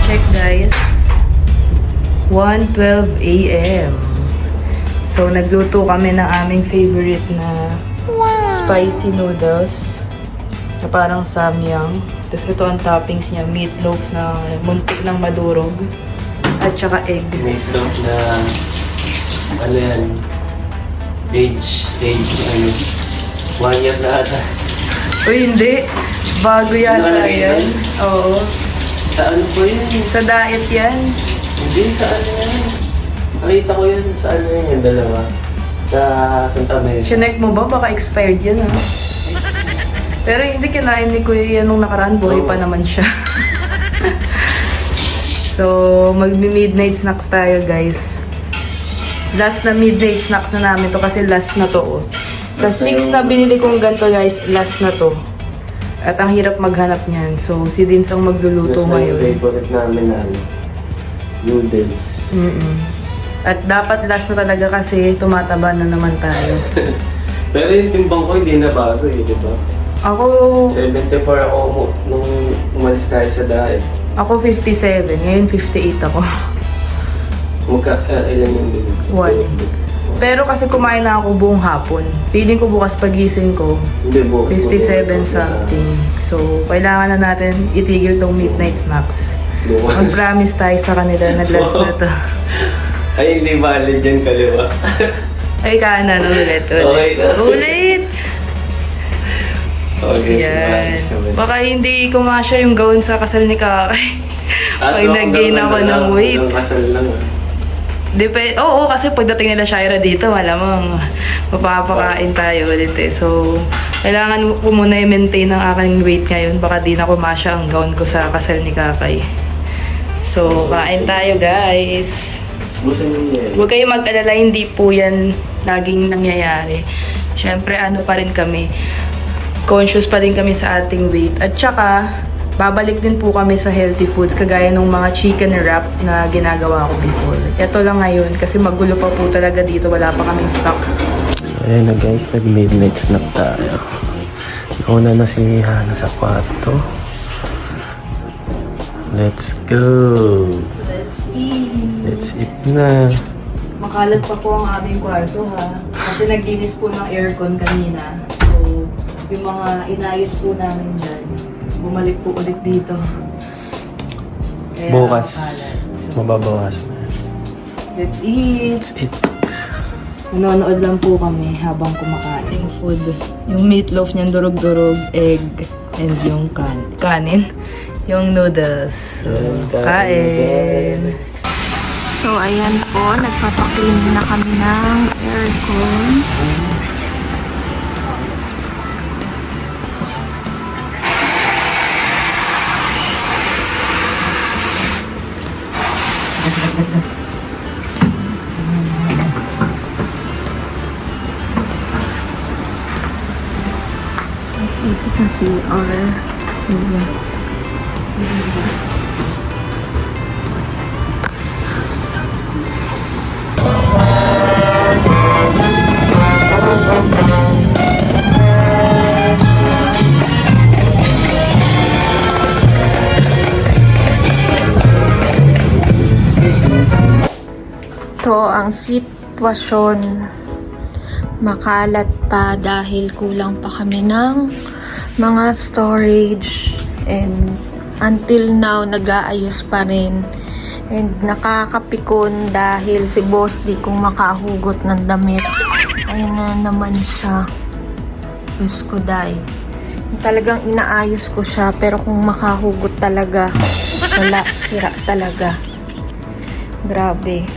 Check guys. 1:12 AM. So, nagluto kami ng aming favorite na spicy noodles. Na parang samyang. Tapos ito ang toppings niya. Meatloaf na muntik ng madurog. At saka egg. Meatloaf na ano yan? Age, ano? 1 year na ata. Uy, hindi. Bago yata Nakalagay yan. yan? Oo. Sa ano po yun? Sa diet yan. Hindi, sa ano yan? Nakita ko yun sa ano yun, yung dalawa. Sa Santa Mesa. Chinek mo ba? Baka expired yan, ha? Pero hindi kinain ni Kuya yan nung nakaraan. Buhay pa naman siya. So, magmi-midnight snacks tayo, guys. Last na midnight snacks na namin to kasi last na to, oh. Sa 6 na binili kong ganito, guys, last na to. At ang hirap maghanap niyan. So, si Dins ang magluluto Mas na yung ngayon. favorite namin na ano, noodles. At dapat last na talaga kasi tumataba na naman tayo. Pero yung timbang ko hindi na bago eh, di ba? Ako 74 ako nung umalis tayo sa diet. 57. Ngayon 58 ako. Ilan yung bibig? 1. Pero kasi kumain na ako buong hapon. Feeling ko bukas pagising ko, Hindi bukas. 57 something. So, kailangan na natin itigil tong midnight snacks. Mag-promise tayo sa kanila na last na to. Ay, hindi valid yan, kaliwa. Ay, kanan. Ulit. Okay. Ulit! Okay, Yan. Baka hindi kumasya yung gown sa kasal ni Kakay. Pag nag-gain ako ng weight. Hanggang kasal lang ah. Oo, kasi pagdating nila Shaira dito, malamang mapapakain tayo ulit eh. So, kailangan ko muna i-maintain ang aking weight ngayon. Baka di na kumasya ang gown ko sa kasal ni Kakay. So, kain tayo guys. Gusto niyo yan. Huwag kayong mag-alala, hindi po yan laging nangyayari. Siyempre, ano pa rin kami, conscious pa rin kami sa ating weight. At saka, babalik din po kami sa healthy foods, kagaya ng mga chicken wrap na ginagawa ko before. Ito lang ngayon, kasi magulo pa po talaga dito, wala pa kaming stocks. So, ayan na guys, nag-midnight snack tayo. Nauna na si Hana sa kwarto. Let's go! Let's eat na. Makalat pa po ang aming kwarto ha. Kasi naglinis po ng aircon kanina. So, yung mga inayos po namin dyan, bumalik po ulit dito. Kaya Bukas, makalat. So, mababawasan na. let's eat! Let's eat. Nanonood lang po kami habang kumakain. Yung food, yung meatloaf niyan, durog-durog, egg, and yung kanin. Yung noodles. So, kain! So, ayan po, nagpapaklin na kami ng aircon. Ito sa CR. Ayan. Ito ang sitwasyon. Makalat pa dahil kulang pa kami ng mga storage, and until now nag-aayos pa rin, and nakakapikon dahil si boss di kong makahugot ng damit. Ayun na naman siya. Diyos ko day. Talagang inaayos ko siya, pero kung makahugot talaga, wala, sira talaga. Grabe.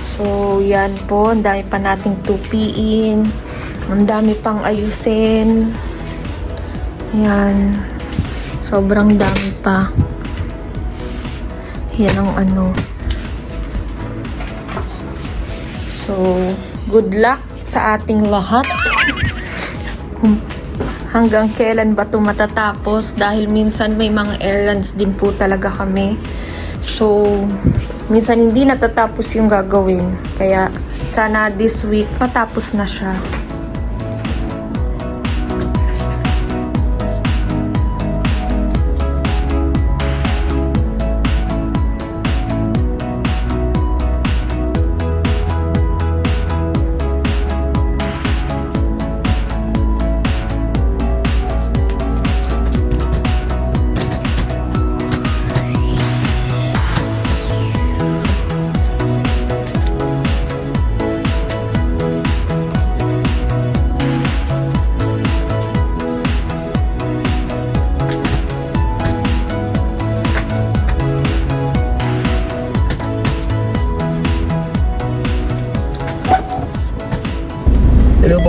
So, yan po. Ang dami pa nating tupiin. Ang dami pang ayusin. Yan. Sobrang dami pa. Yan ang ano. So, good luck sa ating lahat. Kung hanggang kailan ba ito matatapos, dahil minsan may mga errands din po talaga kami. So, minsan hindi natatapos yung gagawin. Kaya, sana this week matapos na siya.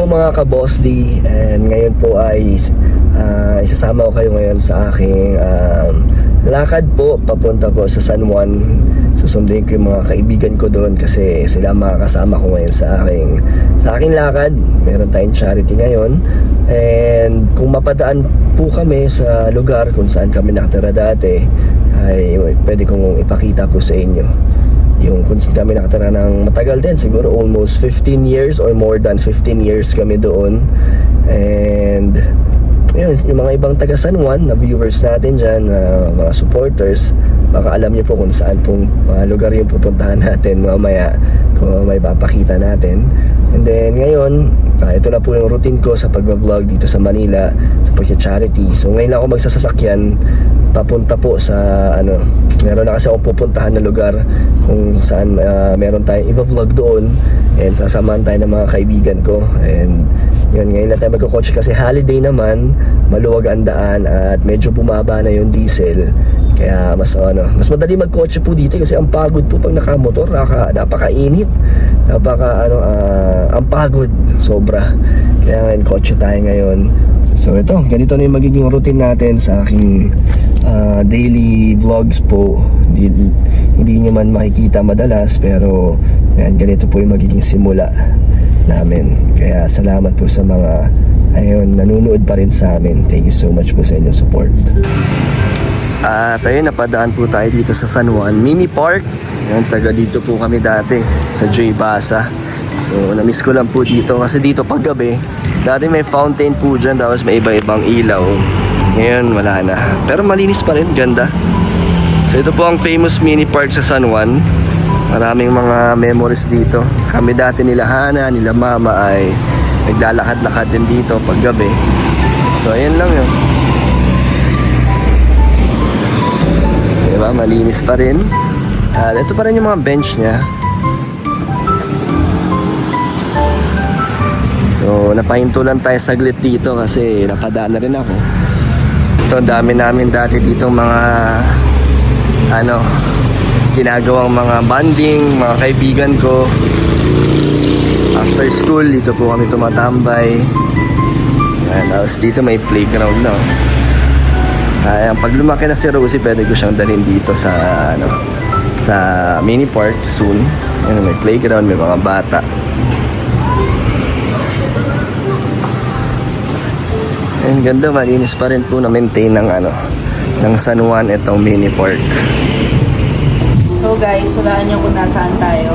mga ka-Boss D, and ngayon po ay isasama ko kayo ngayon sa aking lakad po papunta po sa San Juan. Susundin ko yung mga kaibigan ko doon kasi sila makakasama ko ngayon sa aking lakad. Meron tayong charity ngayon, and kung mapadaan po kami sa lugar kung saan kami nakatira dati, ay pwede kong ipakita po sa inyo yung kung saan kami nakatira ng matagal din, siguro almost 15 years or more than 15 years kami doon. And yun, yung mga ibang taga San Juan na viewers natin dyan, mga supporters, baka alam niyo po kung saan pong lugar yung pupuntahan natin mamaya kung may papakita natin. And then ngayon, ito na po yung routine ko sa pag-vlog dito sa Manila sa pag-charity. So ngayon lang ako magsasasakyan papunta po sa meron na kasi akong pupuntahan na lugar kung saan meron tayong i-vlog doon, and sasamahan tayo ng mga kaibigan ko. And yun, ngayon lang tayo magkakotse kasi holiday naman, maluwag ang daan at medyo bumaba na yung diesel. Kaya mas madali magkotse po dito kasi ang pagod po pag nakamotor, napakainit. Ang pagod sobra. Kaya ngayon kotse tayo ngayon. So ito, ganito na yung magiging routine natin sa aking daily vlogs po. Hindi nyo man makikita madalas, pero yan, ganito po yung magiging simula namin. Kaya salamat po sa mga nanonood pa rin sa amin. Thank you so much po sa inyong support. At ayun, napadaan po tayo dito sa San Juan Mini Park. Yan, taga dito po kami dati sa J. Basa. So na-miss ko lang po dito kasi dito pag gabi, dati may fountain po dyan, tapos may iba-ibang ilaw. Ngayon wala na, pero malinis pa rin, ganda. So ito po ang famous mini park sa San Juan. Maraming mga memories dito. Kami dati nila Hana, nila Mama ay naglalakad-lakad din dito pag gabi. So ayan lang yun. Diba, malinis pa rin. Ito pa rin yung mga bench niya. So napahinto lang tayo saglit dito kasi napadaan na rin ako. Ito, dami namin dati dito mga ginagawang mga bonding, mga kaibigan ko. After school, dito po kami tumatambay. Tapos dito may playground na. Sayang, pag lumaki na si Rosie, pwede ko siyang dalhin dito sa mini park soon. May playground, may mga bata. Ang ganda, malinis pa rin po na maintain ng San Juan itong mini park. So guys, hulaan niyo kung nasaan tayo.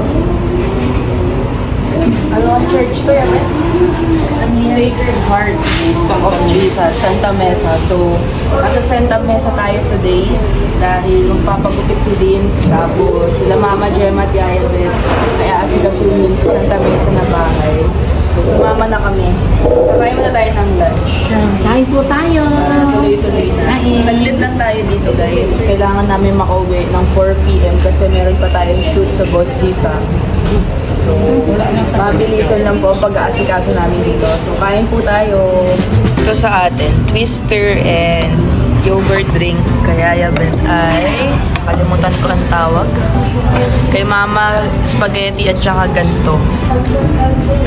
Ano ang church ko yan? Sacred Heart of Jesus, Santa Mesa. So, nasa Santa Mesa tayo today dahil magpapagupit si Dins, tapos sila Mama Gemma at Yaya Beth ay aasikasunin sa Santa Mesa na bahay. So, sumama na kami. Kakain muna tayo ng lunch. Kain po tayo. Tuloy-tuloy na. Saglit lang tayo dito guys. Kailangan namin makauwi ng 4 p.m. kasi meron pa tayong shoot sa Boss D family. So, mabilisan lang po ang pag-aasikaso namin dito. So, kain po tayo. Ito sa atin, twister and yogurt drink. Kaya Yabet ay, kalimutan ko ang tawag. Kay Mama, spaghetti at saka ganto.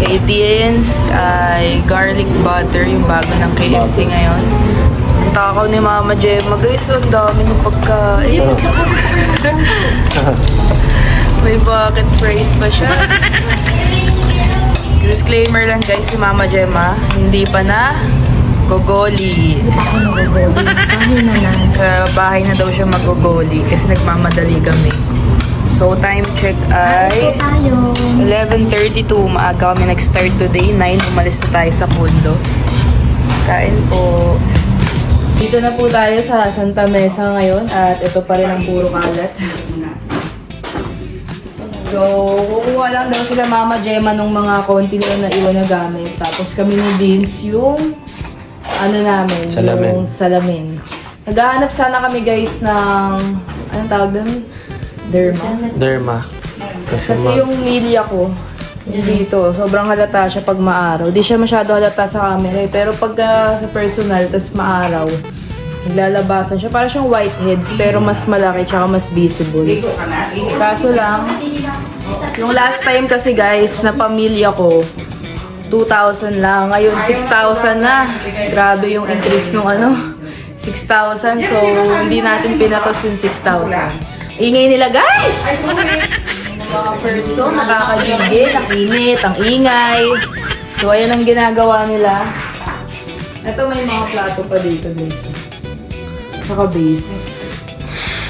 Kay Dins ay garlic butter, yung bago ng KFC ngayon. Ang takaw ni Mama Gemma, guys, ang dami ng pagkain. May bucket fries pa siya. Disclaimer lang guys, si Mama Gemma, hindi pa na gogoli. Bahay na daw siya magogoli kasi nagmamadali kami. So time check ay 11:32. Maaga kami nag-start today. 9 umalis na tayo sa condo. Kain po. Dito na po tayo sa Santa Mesa ngayon at ito pa rin ang puro kalat. So, kukuha lang daw sila Mama Gemma nung mga konti nila na iwan na gamit. Tapos kami ni Dins yung Salamin. yung salamin. Naghahanap sana kami guys ng, anong tawag doon? Derma. Kasi yung milya ko, dito, sobrang halata siya pag maaraw. Di siya masyado halata sa camera pero pag sa personal, tas maaraw, naglalabasan siya. Parang siyang whiteheads pero mas malaki tsaka mas visible. Kaso lang, yung last time kasi guys, na pamilya ko, 2,000 lang. Ngayon, 6,000 na. Grabe yung increase nung 6,000. So, hindi natin pinatos yung 6,000. Ingay nila, guys! Mga person, nakakagigil, ang init, ang ingay. So, ayan ang ginagawa nila. Ito may mga plato pa dito, guys. Saka base.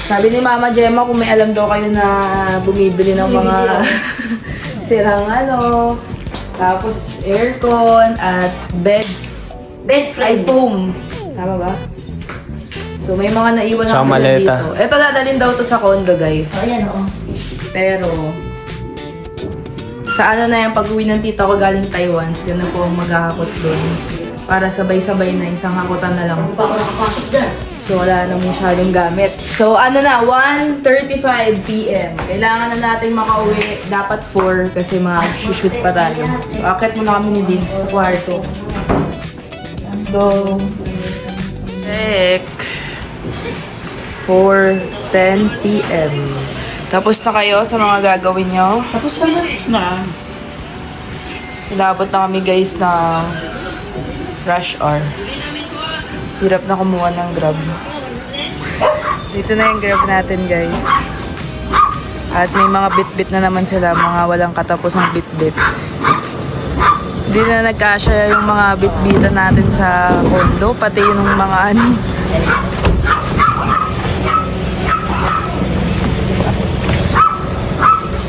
Sabi ni Mama Gemma, kung may alam daw kayo na bumibili ng mga sirang tapos aircon at bed foam. Tama ba? So, may mga naiwan na Tsaka sila maleta. dito. Ito dadalhin daw to sa condo, guys. Ayan, oo. Pero, sa na yung pag-uwi ng tita ko galing Taiwan, sila na po ang maghahakot doon. Para sabay-sabay na, isang hakutan na lang. So, wala na masyadong gamit. So, 1:35 p.m. Kailangan na natin makauwi. Dapat 4 kasi mag-shoot pa tayo. So, akit muna kami ni Vince sa kwarto. Let's go. Check. 4:10 p.m. Tapos na kayo sa mga gagawin nyo? Tapos na. Inabot na kami guys na rush hour. Hirap na kumuha ng Grab. Dito na yung Grab natin guys. At may mga bit-bit na naman sila, mga walang katapusang bit-bit. Hindi na nagkasya yung mga bit-bitan natin sa condo, pati yung mga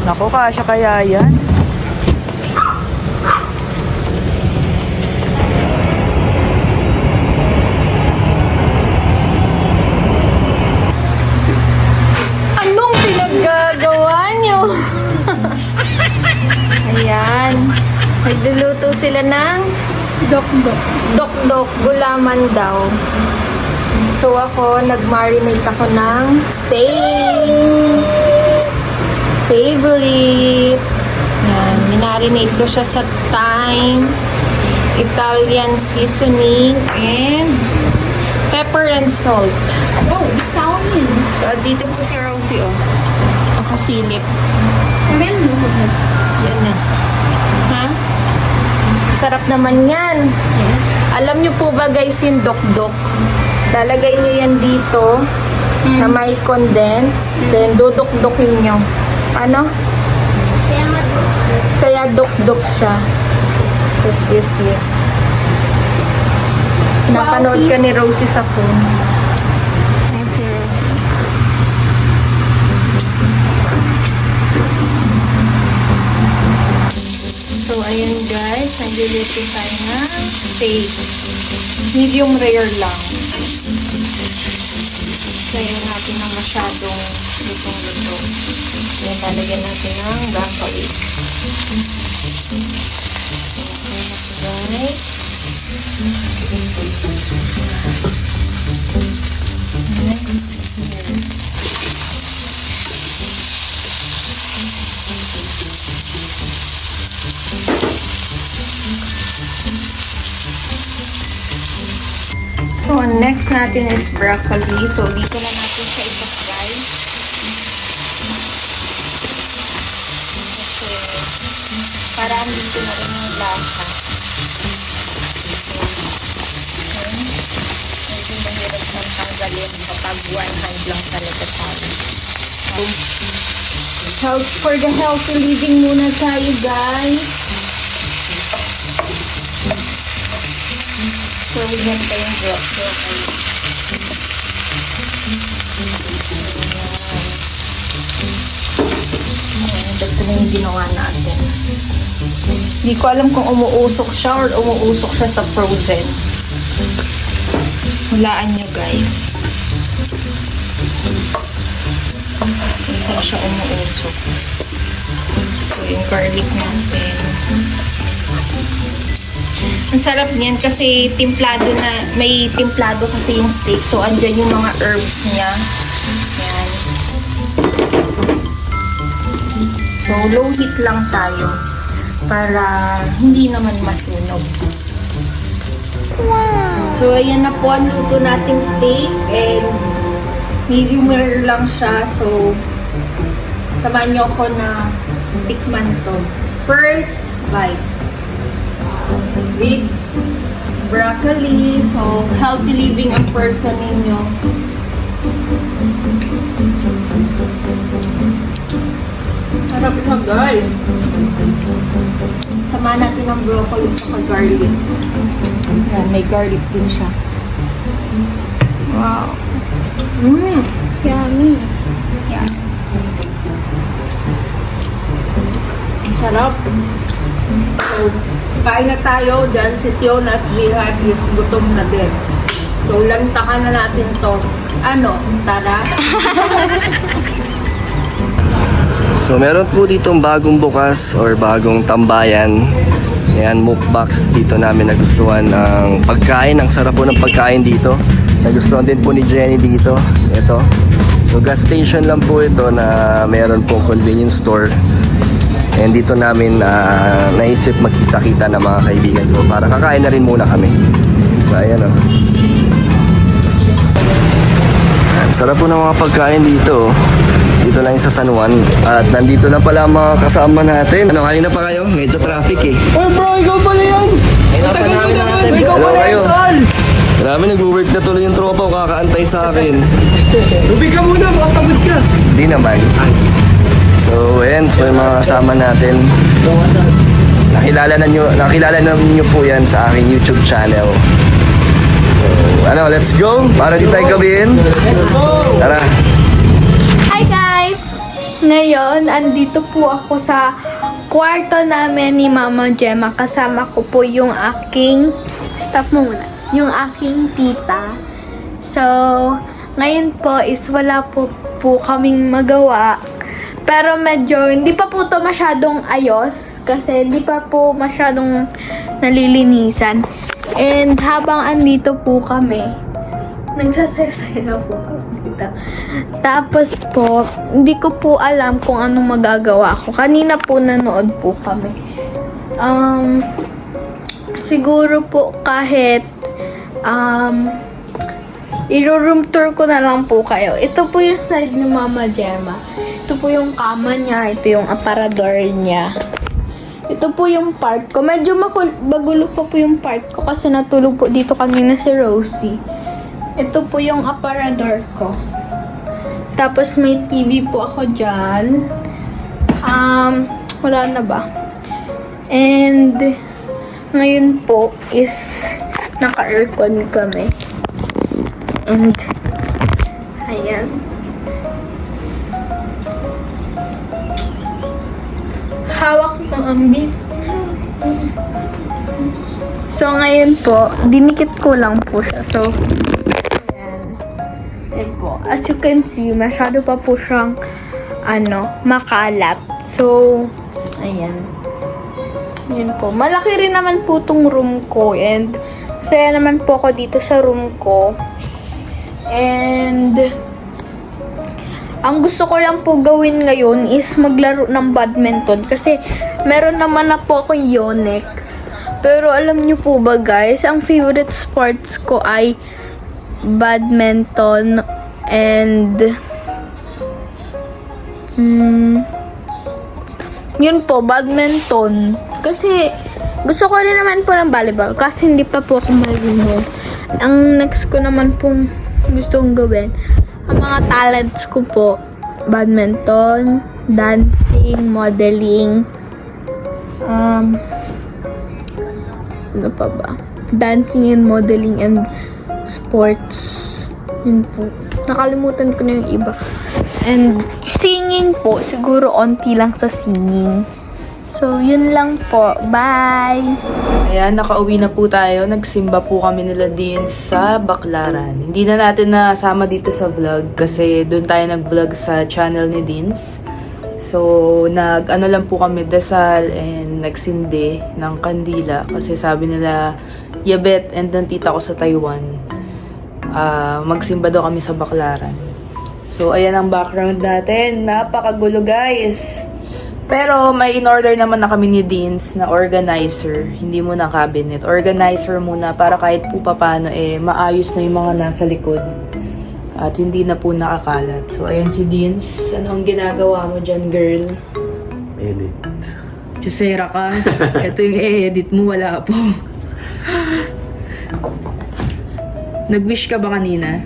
Naku, kasya kaya yan? Anong pinaggagawa nyo? Ayan. Nagluluto sila ng Dok-dok, gulaman daw. So ako, nag-marinate ako ng steak. Favorite. Yan, minarinate ko siya sa thyme, Italian seasoning, and pepper and salt. Oh, Italian. So, dito po si Rosie, oh. Ako silip. Sabihan mo ko. Yan na. Ha? Sarap naman yan. Yes. Alam niyo po ba guys yung dok-dok? Lalagay niyo yan dito na may condense. Then, dudok-dokin niyo. Ano? Kaya nga, Kaya dok-dok siya. Yes. Napanood ka ni Rosie sa phone. Ayan si Rosie. So, ayan guys. Nagluluto tayo ng steak. Medium rare lang. Kaya natin na masyadong lutong-luto. Ayan, lalagyan natin ng broccoli. Guys. So, ang next natin is broccoli. So, dito na natin siya ipa-fry. Kasi, para dito na rin yung lasa. Medyo mahirap na tanggalin kapag one hand lang talaga tayo. For the healthy living muna tayo, guys. So, yan pa yung broccoli. Ito na yung ginawa natin. Hindi ko alam kung umuusok siya or umuusok siya sa frozen. Hulaan nyo guys. Saan siya umuusok. So, yung garlic natin. Ang sarap niyan kasi timplado na, may timplado kasi yung steak. So, andyan yung mga herbs niya. Yan. So, low heat lang tayo para hindi naman masunog. Wow! So, ayan na po ang luto nating steak and medium rare lang siya. So, samahan niyo ako na tikman to. First bite. with broccoli. So, healthy living ang person ninyo. Sarap siya, guys. Sama natin ng broccoli at garlic. Yan, may garlic din siya. Wow. Yummy. Sarap. So, kain na tayo dahil si Tion at Vilhat is gutom na din. So, lantakan na natin to. Ano? Tara? So meron po ditong bagong bukas or bagong tambayan. Ayan, mukbacks dito namin nagustuhan ang pagkain. Ang sarap po ng pagkain dito. Nagustuhan din po ni Jenny dito. Ito. So gas station lang po ito na meron pong convenience store. And dito namin naisip magkita-kita ng mga kaibigan ko para kakain na rin muna kami. So ayan o. Sarap po ng mga pagkain dito. Dito lang sa San Juan. At nandito na pala ang mga kasama natin. Ano, kanina pa kayo? Medyo traffic eh. Hey bro, ikaw pala yan! Sa tagal mo naman! Ikaw Hello pala kayo. yan, tol! Grabe, nag-work na tuloy yung tropa ko. Kakaantay sa akin. Lubig ka muna, baka pagod ka! Hindi naman. So, ayan. So, yung mga kasama natin. Nakilala na nyo po yan sa aking YouTube channel. So, ano, let's go. Para di tayo gabihin. Let's go! Tara. Hi guys! Ngayon, andito po ako sa kwarto namin ni Mama Gemma. Kasama ko po yung aking, stop mo muna, yung aking tita. So, ngayon po is wala po kaming magawa. Pero medyo, hindi pa po to masyadong ayos. Kasi hindi pa po masyadong nalilinisan. And habang andito po kami, nagsasaya po kami dito. Tapos po, hindi ko po alam kung anong magagawa ko. Kanina po nanood po kami. Siguro po kahit i-room tour ko na lang po kayo. Ito po yung side ni Mama Gemma. Ito po yung kama niya. Ito yung aparador niya. Ito po yung part ko. Medyo magulo pa po yung part ko kasi natulog po dito kanina si Rosie. Ito po yung aparador ko. Tapos may TV po ako dyan. Wala na ba? And ngayon po is naka-aircon kami. And ayan. Hawak ng ambit. So ngayon po, dinikit ko lang po siya. So ayan po. As you can see, masyado pa po siyang makalat. So, ayan. Ayan po. Malaki rin naman po tong room ko. And, masaya naman po ako dito sa room ko. And, ang gusto ko lang po gawin ngayon is maglaro ng badminton. Kasi, meron naman na po akong Yonex. Pero, alam nyo po ba guys, ang favorite sports ko ay badminton and yun po, badminton. Kasi gusto ko rin naman po ng volleyball kasi hindi pa po ako marunong. Ang next ko naman pong gustong gawin, ang mga talents ko po, badminton, dancing, modeling, ano pa ba? Dancing and modeling and sports. Yun po. Nakalimutan ko na yung iba. And singing po, siguro onti lang sa singing. So, yun lang po. Bye! Ayan, nakauwi na po tayo. Nagsimba po kami nila din sa Baclaran. Hindi na natin nasama dito sa vlog kasi doon tayo nag-vlog sa channel ni Deans. So, nag-ano lang po kami, dasal and nagsindi ng kandila kasi sabi nila, Yabet and ng tita ko sa Taiwan, magsimba daw kami sa Baclaran. So, ayan ang background natin. Napakagulo, guys. Pero, may in-order naman na kami ni Deans na organizer. Hindi muna cabinet. Organizer muna para kahit po paano, maayos na yung mga nasa likod. At hindi na po nakakalat. So, ayan si Deans. Ano ang ginagawa mo dyan, girl? Edit. Chusera ka. Ito yung i-edit mo, wala po. Nag-wish ka ba kanina?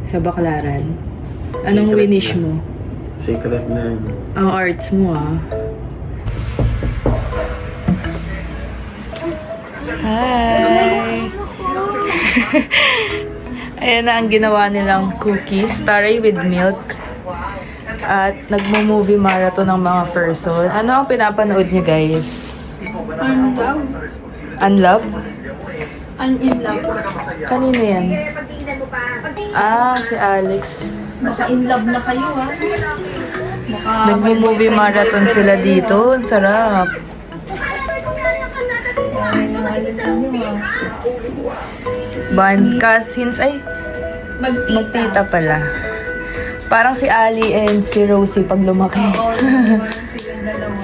Sa baklaran? Anong Secret winish na. mo? Secret na yun. Ang arts mo Hi! Ayan na ang ginawa nilang cookies. Starry with milk. At nagmo-movie marathon ng mga person. Ano ang pinapanood niyo guys? Unlove. Unlove? In love. Kanino yan? Ah, si Alex. Baka in love na kayo, ha? Baka Nagmo-movie marathon sila dito. Ang sarap. Since ay magtita pala. Parang si Ali and si Rosie pag lumaki. silang dalawa.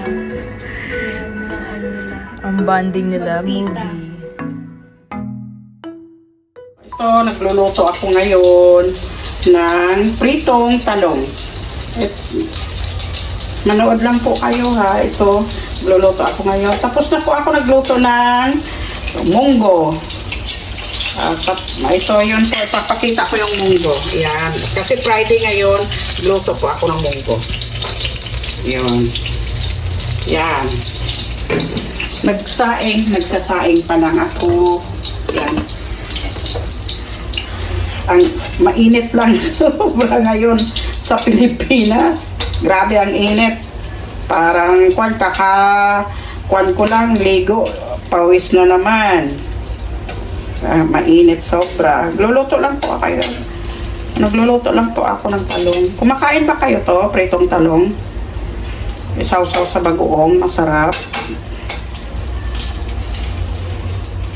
Ang bonding nila, movie. Ito, nagluluto ako ngayon ng pritong talong. Manood lang po kayo ha. Ito, nagluluto ako ngayon. Tapos na po ako nagluto ng munggo. Ito yun po, papakita ko yung munggo. Ayan. Kasi Friday ngayon, luto po ako ng munggo. Yun. Yan. Nagsasaing pa lang ako. Yan. Ang mainit lang sobra ngayon sa Pilipinas. Grabe ang init. Parang kwan ko lang, ligo. Pawis na naman. Mainit sobra. Nagluluto lang po ako ng talong. Kumakain ba kayo to, pritong talong? Isaw-saw sa bagoong, masarap.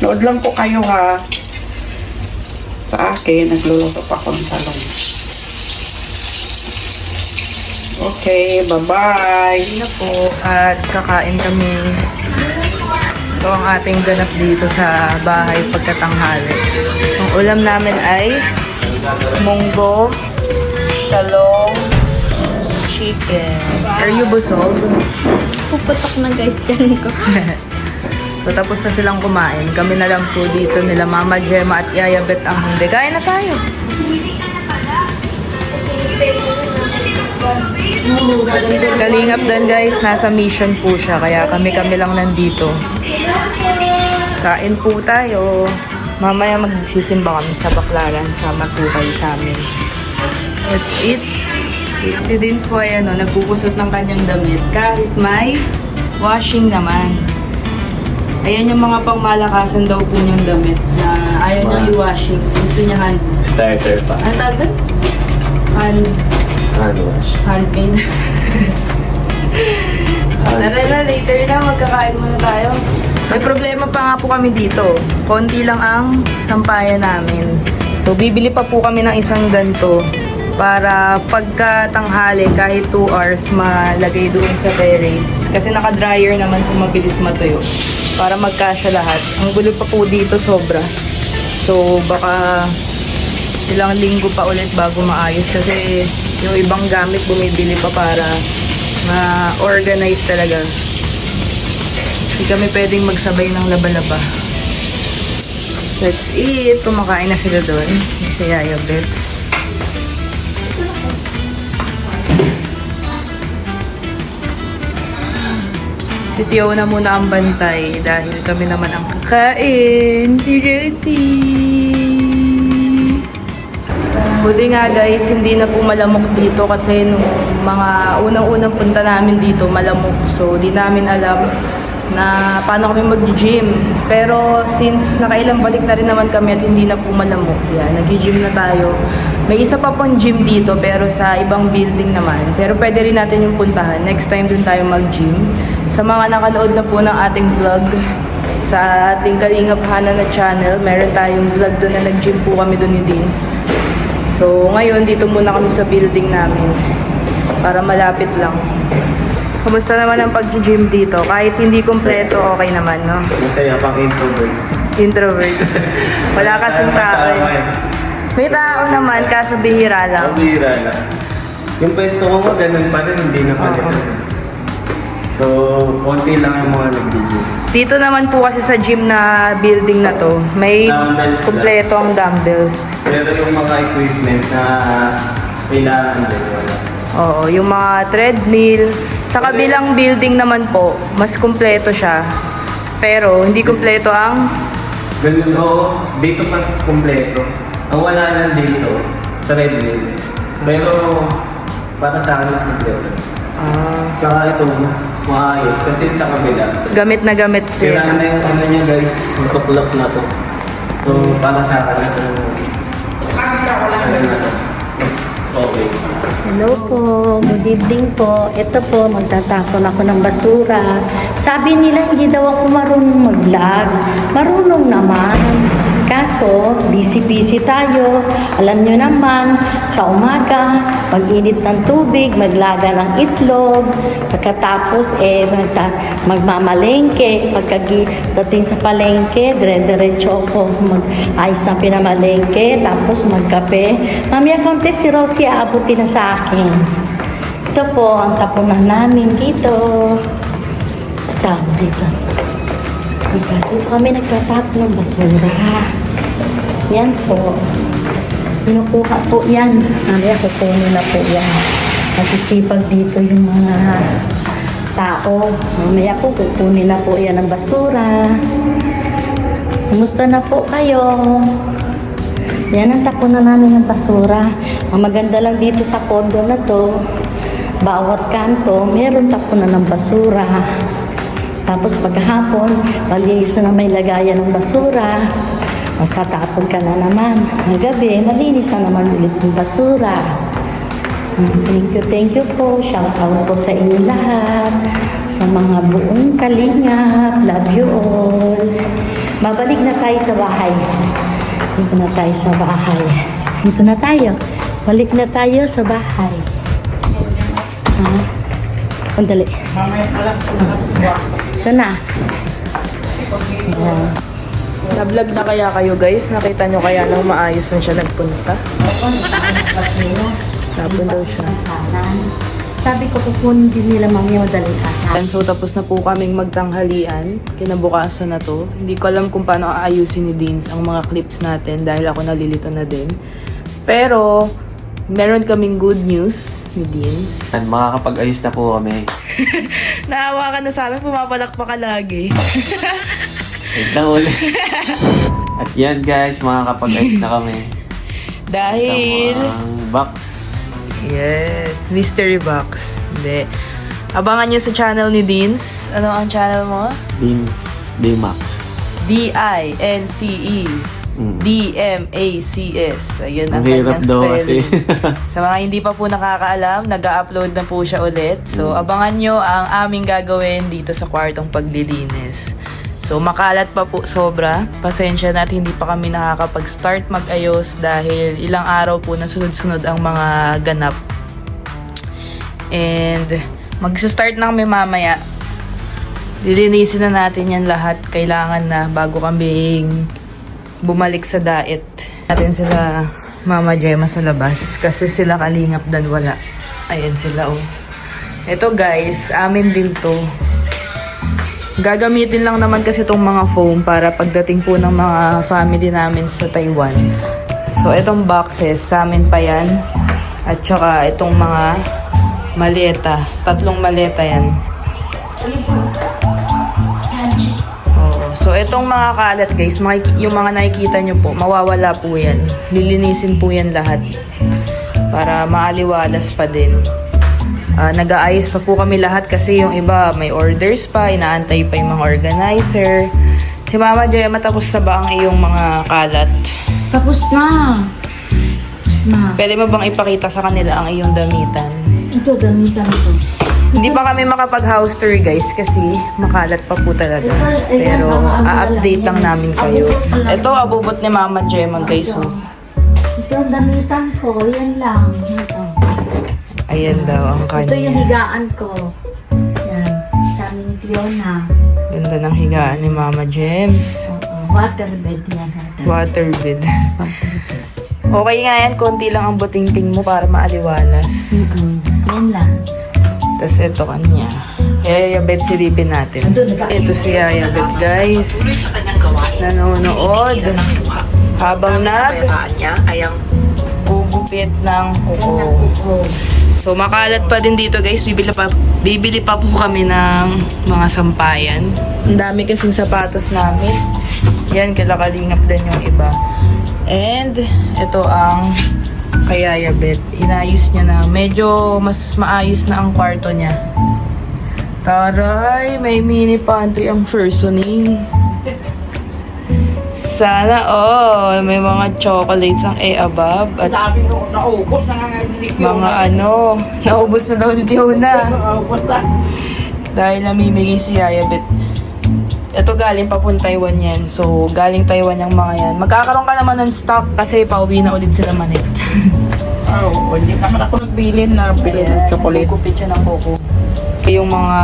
Nood lang po kayo ha. Sa akin, nagluluto pa ako ng talong. Okay, bye-bye. Na po. At kakain kami. Ito ang ating ganap dito sa bahay pagkatanghali. Ang ulam namin ay munggo, talong, chicken. Are you busog? Puputok na guys dyan ko. So tapos na silang kumain. Kami na lang po dito nila Mama Gemma at Yaya Bet ang hindi. Kain na tayo. Kalingap dan guys, nasa mission po siya. Kaya kami lang nandito. Kain po tayo. Mamaya magsisimba kami sa Baklaran sa Matukay sa amin. Let's eat. Si Dins po ay nagpupusot ng kanyang damit kahit may washing naman. Ayan yung mga pangmalakasan daw po niyang damit na ayaw niya i-washing. Gusto niya hand. Starter pa. Ano tawag doon? Hand wash. Handmade. Tara na, later na. Magkakain muna tayo. May problema pa nga po kami dito. Konti lang ang sampayan namin. So, bibili pa po kami ng isang ganto para pagkatanghali kahit 2 hours malagay doon sa terrace. Kasi naka-dryer naman so mabilis matuyo. Para magkasya lahat. Ang gulo pa po dito sobra. So, baka ilang linggo pa ulit bago maayos kasi yung ibang gamit bumibili pa para ma-organize talaga. Hindi kami pwedeng magsabay ng laba-laba. Let's eat. Kumakain na sila doon. Si Yaya Bet. Si Tio na muna ang bantay dahil kami naman ang kakain. Si Rosie. Buti nga guys, hindi na po malamok dito kasi nung mga unang-unang punta namin dito, malamok. So, di namin alam na paano kami mag-gym. Pero since nakailang balik na rin naman kami at hindi na po malamok, yan, nag-gym na tayo. May isa pa pong gym dito pero sa ibang building naman. Pero pwede rin natin yung puntahan. Next time dun tayo mag-gym. Sa mga nakanood na po ng ating vlog sa ating Kalingap Hana na channel, meron tayong vlog doon na nag-gym po kami doon ni Dins. So ngayon dito muna kami sa building namin para malapit lang. Kumusta naman ang pag-gym dito? Kahit hindi kumpleto, okay naman, no? Masaya pang introvert. Introvert. Wala kasing tao. May tao naman, kaso bihira lang. Bihira lang. Yung pwesto ko mo, ganun pa rin, hindi na palitan. So, konti lang yung mga nag-gym. Dito naman po kasi sa gym na building na to, may Dumbbells kumpleto ang dumbbells. Pero yung mga equipment na kailangan din, wala. Oo, yung mga treadmill. Sa kabilang building naman po, mas kumpleto siya. Pero hindi kumpleto ang... Ganun, oo. Dito pas kompleto. Ang wala lang dito, treadmill. Pero para sa akin mas kompleto. Tsaka ito, mas maayos. Kasi sa kabila, Gamit na gamit din. sira na yung ano niya guys, yung tuklap na to. So, para sa akin, ito, ano na to, mas okay. Hello po, good evening po. Ito po, magtatapon ako ng basura. Sabi nila hindi daw ako marunong mag-vlog. Marunong naman. Kaso, busy-busy tayo. Alam nyo naman, sa umaga, mag-init ng tubig, maglaga ng itlog. Pagkatapos, magmamalengke. Pagkadating sa palengke, dire-diretso ako mag-ayos ng pinamalengke. Tapos magkape. Mamaya konti si Rosie aabuti na sa akin. Ito po, ang tapunan namin dito. Dito. Dito kami nagtatapon ng basura. Yan po. Pinukuha po yan. Mamaya kukunin na po yan. Masisipag dito yung mga tao. Mamaya po kukunin na po yan ng basura. Kumusta na po kayo? Yan ang tapunan namin ng basura. Ang maganda lang dito sa condo na to, bawat kanto, meron tapunan ng basura. Tapos pagkahapon, malinis na may lagayan ng basura. Magkatapon ka na naman. Ang gabi, malinis na naman ulit ng basura. Thank you po. Shout out po sa inyo lahat. Sa mga buong kalingap. Love you all. Babalik na tayo sa bahay. Dito na tayo sa bahay. Dito na tayo. Balik na tayo sa bahay. Andali. Ito na. Ayan. Na-vlog na kaya kayo guys? Nakita nyo kaya nang maayos na siya nagpunta? Tapon daw siya. Sabi ko kukunin din nila mamaya madaling kanan. So tapos na po kaming magtanghalian. Kinabukasan na to. Hindi ko alam kung paano aayusin ni Deans ang mga clips natin dahil ako nalilito na din. Pero meron kaming good news ni Deans. And makakapag-ayos na po kami. Naawa ka na sa amin, pumapalakpak ka lagi. Wait lang ulit. At yan guys, makakapag-ayos na kami. Dahil... Ang box. Yes, mystery box. Hindi. Abangan nyo sa channel ni Deans. Ano ang channel mo? Deans D-Max. D-I-N-C-E D-M-A-C-S. Ayun ang Ang hirap kanyang daw kasi. spelling. Sa mga hindi pa po nakakaalam, nag-upload na po siya ulit. So, abangan nyo ang aming gagawin dito sa kwartong paglilinis. So, makalat pa po sobra. Pasensya na at hindi pa kami nakakapag-start mag-ayos dahil ilang araw po na sunod-sunod ang mga ganap. And, mag-start na kami mamaya. Lilinisin na natin yan lahat. Kailangan na bago kami bumalik sa diet. Natin sila Mama Gemma sa labas kasi sila kalingap dan wala. Ayan sila oh. Ito guys, amin din to. Gagamitin lang naman kasi itong mga foam para pagdating po ng mga family namin sa Taiwan. So, itong boxes, sa amin pa yan. At saka itong mga maleta. 3 maleta yan. Oo. So, itong mga kalat guys, yung mga nakikita nyo po, mawawala po yan. Lilinisin po yan lahat. Para maaliwalas pa din. Nag-aayos pa po kami lahat kasi yung iba may orders pa, inaantay pa yung mga organizer. Si Mama Gemma, tapos na ba ang iyong mga kalat? Tapos na. Pwede mo bang ipakita sa kanila ang iyong damitan? Ito, gamitan ko. Hindi pa kami makapag-house tour guys kasi makalat pa po talaga. Pero a-update lang namin kayo. Ito, abubot ni Mama Gemma guys. Oh. Ito ang damitan ko. Yan lang. Ito. Ayan daw ang Ito yung kanya. higaan ko. Yan. Sa aming Fiona. Ganda ng higaan ni Mama Gems. Waterbed yan. Waterbed. Okay nga yan, konti lang ang butingting mo para maaliwalas. Yan lang. Tapos ito kanya. Yayabet silipin natin. Ito si Yayabet, guys. Nanonood. Habang gugupit ng kuko. So, makalat pa din dito, guys. Bibili pa po kami ng mga sampayan. Ang dami kasing sapatos namin. Yan, kailangalingap din yung iba. And, ito ang kay Yayabet. Inayos niya na. Medyo mas maayos na ang kwarto niya. Taray, may mini pantry ang personing. Sana may mga chocolates ang above at Dami naubos na nga mga naubos na daw ni Tiona. Naubos na. Dahil namimigay si Yayabet. Ito galing papunta Taiwan yan. So, galing Taiwan yung mga yan. Magkakaroon ka naman ng stock kasi pauwi na ulit sila manit. Hindi naman ako nagbilin na bilhin ng chocolate. Kupit siya ng kuko. Yung mga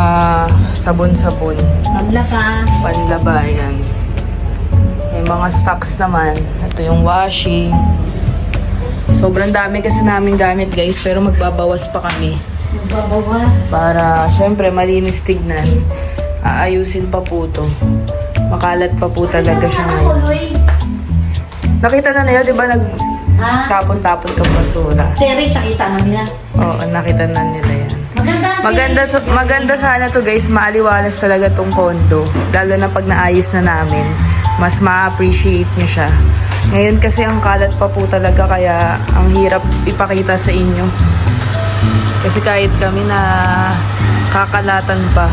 sabon-sabon. Panlaba, yan. May mga stocks naman. Ito yung washing. Sobrang dami kasi namin gamit, guys. Pero magbabawas pa kami. Para, syempre, malinis tignan. Aayusin pa po to. Makalat pa po talaga siya ngayon. Nakita na nila, di ba? Tapon-tapon ka basura. Teresa, kita na nila. Oo, nakita na nila yan. Maganda. Maganda sana to, guys. Maaliwalas talaga tong condo. Lalo na pag naayos na namin. Mas ma-appreciate nyo siya. Ngayon kasi ang kalat pa po talaga kaya ang hirap ipakita sa inyo. Kasi kahit kami na kakalatan pa.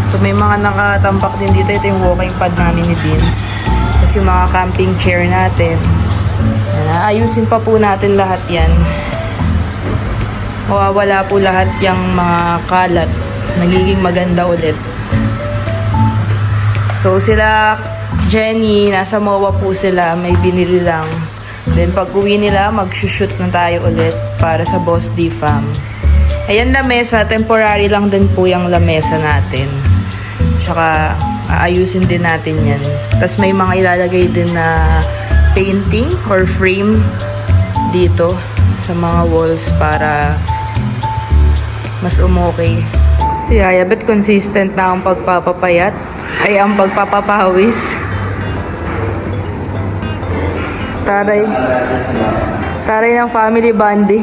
So may mga nakatambak din dito. Ito yung walking pad namin ni Vince. Kasi yung mga camping chair natin. Ayusin pa po natin lahat yan. Mawawala po lahat yung mga kalat. Magiging maganda ulit. So sila Jenny, nasa MOA po sila, may binili lang. Then pag uwi nila, mag-shoot na tayo ulit para sa Boss D Fam. Ayan lamesa, temporary lang din po yung lamesa natin. Tsaka aayusin din natin yan. Tapos may mga ilalagay din na painting or frame dito sa mga walls para mas umokay. Yayabet consistent na ang pagpapapayat ay ang pagpapapawis. Taray ng family bonding.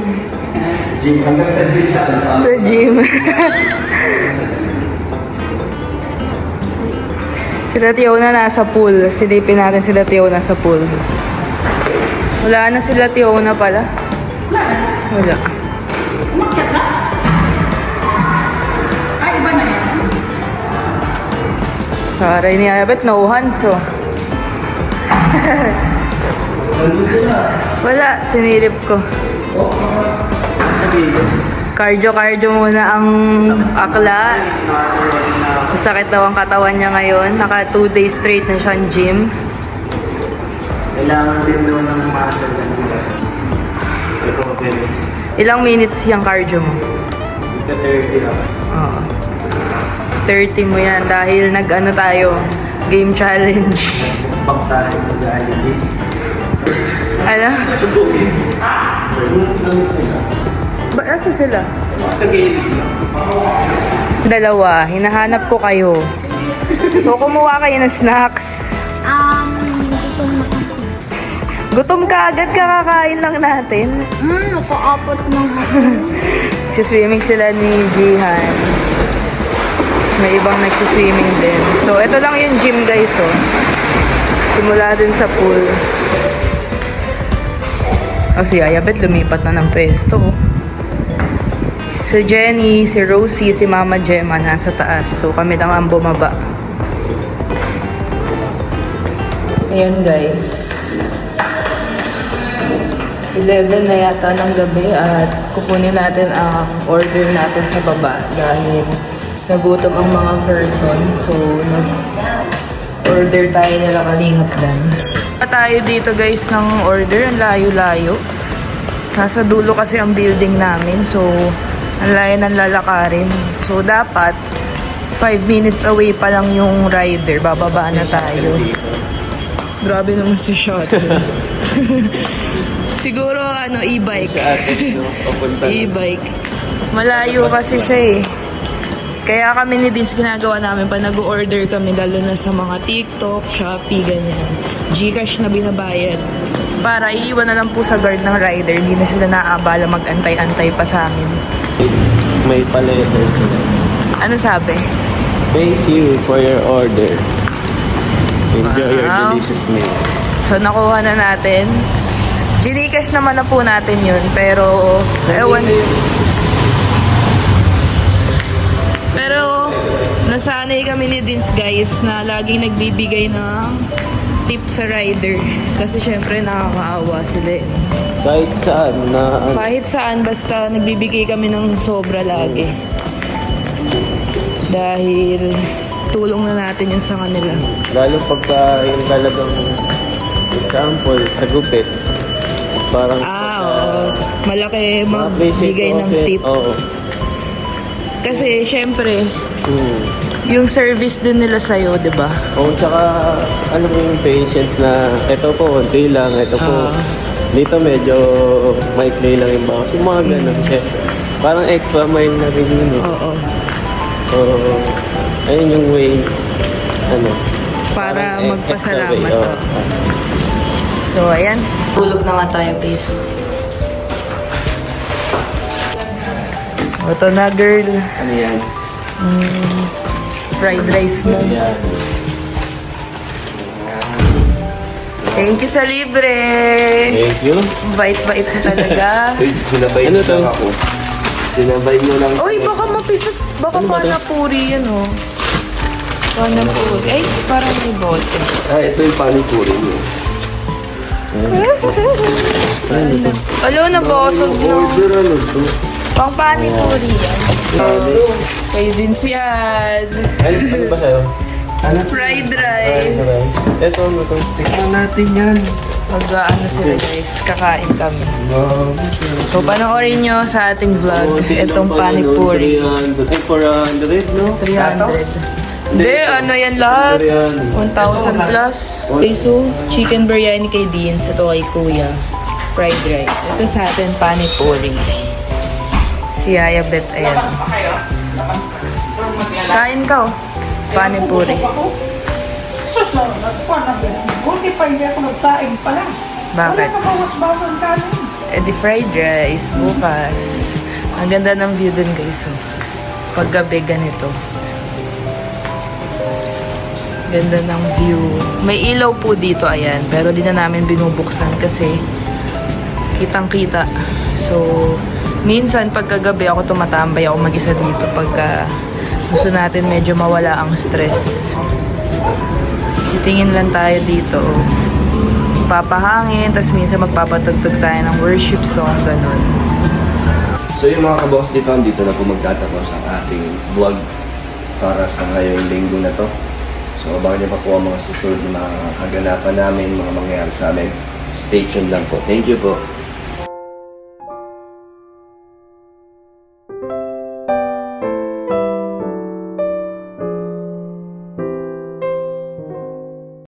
Sa gym. Sila Tiona nasa pool. Silipin natin sila Tiona sa pool. Wala na sila Tiona pala. Wala. Taray ni Ayabet, no hands oh. Wala, sinilip ko. Cardio muna ang akla. Masakit daw ang katawan niya ngayon. Naka 2 days straight na siyang gym. Kailangan din daw ng muscle. Ilang minutes yung cardio mo? 30 lang. Oo. 30 mo yan dahil nag-ano tayo, game challenge. Bang tayo mag-aligi. Ano? Subukin. Ba, nasa sila? Sa gaming. Dalawa, hinahanap ko kayo. So, kumuha kayo ng snacks. Gutom ka agad, kakakain lang natin. Naka-apat na ako. Siswimming sila ni Jihan. May ibang nagsiswimming din. So, ito lang yung gym, guys, oh. Simula din sa pool. O, si Ayabet lumipat na ng pwesto, oh. Si Jenny, si Rosie, si Mama Gemma nasa taas. So, kami lang ang bumaba. Ayan, guys. 11 na yata ng gabi at kukunin natin ang order natin sa baba dahil nagutom ang mga person. So, nag-order tayo nila Kalingap Dan. Tayo dito, guys, ng order. Ang layo-layo. Nasa dulo kasi ang building namin. So, ang layo ng lalakarin. So, dapat 5 minutes away pa lang yung rider. Bababa na tayo. Grabe naman si Shuttle. Siguro, e-bike. E-bike. Malayo kasi siya eh. Kaya kami ni Dins ginagawa namin pa nag-order kami lalo na sa mga TikTok, Shopee, ganyan. Gcash na binabayad. Para iiwan na lang po sa guard ng rider. Hindi na sila naaabala mag-antay-antay pa sa amin. May pa-letter sila. Ano sabi? Thank you for your order. Enjoy your Wow. delicious meal. So, nakuha na natin. Gcash naman na po natin yun. Pero, ewan. Pero, nasanay kami ni Dins, guys, na laging nagbibigay ng tip sa rider. Kasi, syempre, nakakaawa sila. Kahit saan na Kahit saan, basta nagbibigay kami ng sobra lagi. Dahil, tulong na natin yun sa kanila. lalo pagka yung talagang example sa gupit. Parang Oo. Malaki ma-appreciate magbigay ko ng kasi- tip. Oo. Kasi, syempre, Hmm. yung service din nila sa'yo, di ba? Oo, tsaka alam mo yung patience na ito po, konti lang, ito po. Dito medyo maikli lang yung bawas. Yung mga ganun. Syempre. Parang extra mile na rin yun. Eh. Oo. So, ayun yung way, Para parang magpasalamat. extra way, oo. So, ayan. Tulog na nga tayo, guys. Ito na, girl. Ano yan? Fried rice mo. Ayan. Thank you sa libre. Thank you. Bait-bait mo talaga. Uy, sinabay Ano mo to? lang ako. Sinabay mo lang. Uy, baka mapisat. Baka Ano ba to? panapuri yan, oh. Panapuri. Ay, parang may bote. Ah, ito yung panipuri mo. Alo, nabosog na. Order ano to? Pang panipuri yan. Kayo din siyan. Ay, ano ba sa'yo? Fried rice. Ito, ano to? Tingnan natin yan. Mag-ano sila, guys. Kakain kami. Wow. So, panoorin nyo sa ating vlog. Konti lang Itong pala, no? panipuri. 300. Ay, 400, no? 300. Hindi, ano yan lahat? 1,000 plus. Okay, so, chicken biryani kay Deans. Ito kay Kuya. Fried rice. Ito sa atin, panipuri. Si Yaya Bet, ayan. Kain ka, oh. Panipuri. Sus, buti pa hindi ako nagsaing pala. Bakit? Wala kabawas-bawas ang kanin. Eh di fried rice, bukas. Ang ganda ng view dun, guys. Oh. Paggabi, ganito. Ganda ng view. May ilaw po dito, ayan. Pero di na namin binubuksan kasi kitang-kita. So, minsan pagkagabi ako tumatambay ako mag-isa dito pagka gusto natin medyo mawala ang stress. Titingin lang tayo dito. Papahangin, tapos minsan magpapatugtog tayo ng worship song, ganun. So yung mga kaboss dito, dito na po magtatapos ang ating vlog para sa ngayong linggo na to. So abangan niyo pa po ang mga susunod na mga kaganapan namin, mga mangyayari sa amin. Stay tuned lang po. Thank you po.